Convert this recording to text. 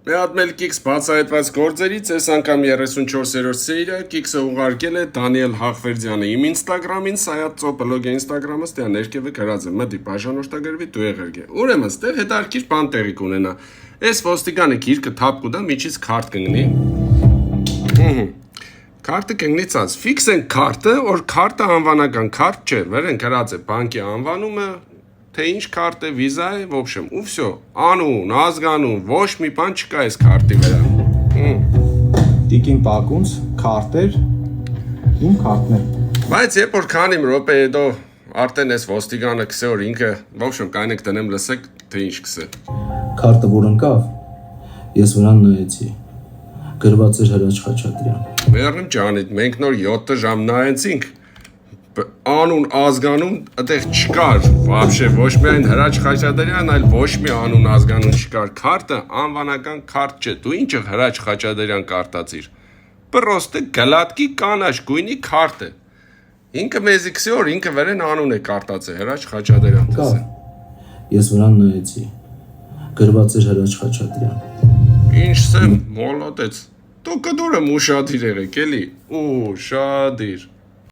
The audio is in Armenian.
Մի հատ մել Կիքս բացահայտված գործերից այս անգամ 34-րդ սերիա Կիքսը ուղարկել է Դանիել Հախվերդյանը իմ Ինստագրամին, սայատ ծոպլոգ է Ինստագրամը, ստյա ներքևը գրած է, մտի բաժանորդագրվի դու եղերգե։ Ուրեմն, ստեղ հետարքիր բան տեղի կունենա։ Այս ոստիկանը գիրքը թափ կուտա, միջից քարտ կգնի։ Քարտը կգնի ցած։ Ֆիքսեն քարտը, որ քարտը անվանական քարտ չէ, վերեն գրած է բանկի անվանումը, թե ինչ քարտ է, վիզա է, в общем, ու всё, անուն, ազգանուն, ոչ մի բան չկա այս քարտի վրա։ Տիկին Պակունց, քարտեր, իմ քարտներ։ Բայց երբ որ քանի րոպե հետո արդեն այս ոստիկանը քսե որ ինքը, в общем, կանեք տնեմ լսեք, թե ինչ քսե։ Քարտը որ ընկավ, ես վրան նայեցի։ Գրված էր Հրաչ Խաչատրյան։ Մեռնեմ ջանիդ, մենք նոր 7 ժամ նայեցինք, անուն, ազգանուն, այդեղ չկար, вообще ոչ միայն Հրաչ Խաչատրյան, այլ ոչ մի անուն, ազգանուն չկար, քարտը անվանական քարտ չէ, դու ինչ Հրաչ Խաչատրյան կարտացիր, պրոստը գլատկի կանաչ գույնի քարտ է, ինքը մեզի քսի որ ինքը վերեն անուն է կարտացել, Հրաչ Խաչատրյան տեսե։ Ես վրան նայեցի, գրված էր Հրաչ Խաչատրյան։ Ինչ սեմ, մոլոտեց, դու կդուրը մուշադիր եղեք էլի, ուշադիր։